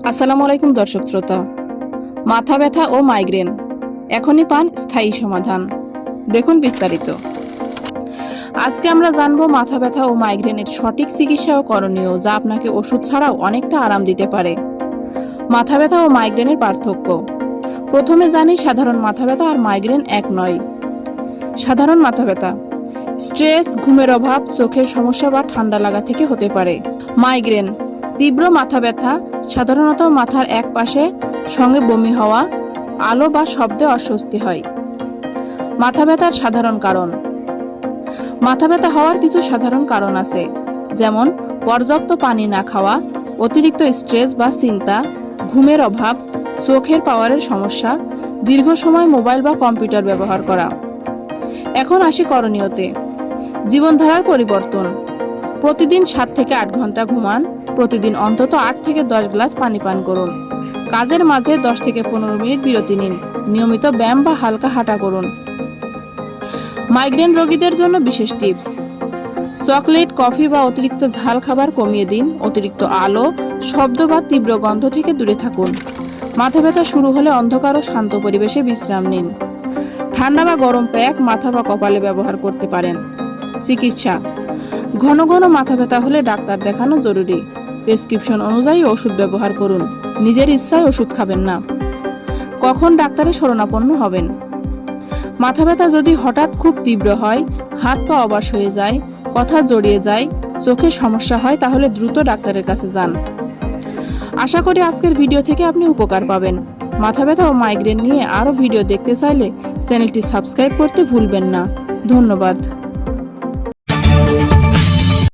আসসালামু আলাইকুম দর্শক শ্রোতা। মাথা ব্যথা ও মাইগ্রেন এখনই পান স্থায়ী সমাধান। দেখুন বিস্তারিত। আজকে আমরা জানবো মাথা ব্যথা ও মাইগ্রেনের সঠিক চিকিৎসা ও করণীয়, যা আপনাকে ওষুধ ছাড়াও অনেকটা আরাম দিতে পারে। মাথা ব্যথা ও মাইগ্রেনের পার্থক্য। প্রথমে জানি সাধারণ মাথা ব্যথা আর মাইগ্রেন এক নয়। সাধারণ মাথা ব্যথা স্ট্রেস, ঘুমের অভাব, চোখের সমস্যা বা ঠান্ডা লাগা থেকে হতে পারে। মাইগ্রেন তীব্র মাথা ব্যথা, সাধারণত মাথার এক পাশে, সঙ্গে বমি হওয়া, আলো বা শব্দে অস্বস্তি হয়। মাথা ব্যথার সাধারণ কারণ। মাথা ব্যথা হওয়ার কিছু সাধারণ কারণ আছে, যেমন পর্যাপ্ত পানি না খাওয়া, অতিরিক্ত স্ট্রেস বা চিন্তা, ঘুমের অভাব, চোখের পাওয়ারের সমস্যা, দীর্ঘ সময় মোবাইল বা কম্পিউটার ব্যবহার করা। এখন আসি করণীয়তে। জীবনধারার পরিবর্তন। প্রতিদিন 7 থেকে 8 ঘন্টা ঘুমান। প্রতিদিন অন্তত 8 থেকে 10 গ্লাস পানি পান করুন। কাজের মাঝে 10 থেকে 15 মিনিট বিরতি নিন। নিয়মিত ব্যায়াম বা হালকা হাঁটা করুন। মাইগ্রেন রোগীদের জন্য বিশেষ টিপস। চকলেট, কফি বা অতিরিক্ত ঝাল খাবার কমিয়ে দিন। অতিরিক্ত আলো, শব্দ বা তীব্র গন্ধ থেকে দূরে থাকুন। মাথা ব্যথা শুরু হলে অন্ধকার ও শান্ত পরিবেশে বিশ্রাম নিন। ঠান্ডা বা গরম প্যাক মাথা বা কপালে ব্যবহার করতে পারেন। চিকিৎসা। ঘন ঘন মাথা ব্যথা হলে ডাক্তার দেখানো জরুরি। প্রেসক্রিপশন অনুযায়ী ওষুধ ব্যবহার করুন। নিজের ইচ্ছায় ওষুধ খাবেন না। কখন ডাক্তারের শরণাপন্ন হবেন। মাথা ব্যথা যদি হঠাৎ খুব তীব্র হয়, হাত পা অবশ হয়ে যায়, কথা জড়িয়ে যায়, চোখে সমস্যা হয়, তাহলে দ্রুত ডাক্তারের কাছে যান। আশা করি আজকের ভিডিও থেকে আপনি উপকার পাবেন। মাথা ব্যথা ও মাইগ্রেন নিয়ে আরও ভিডিও দেখতে চাইলে চ্যানেলটি সাবস্ক্রাইব করতে ভুলবেন না। ধন্যবাদ।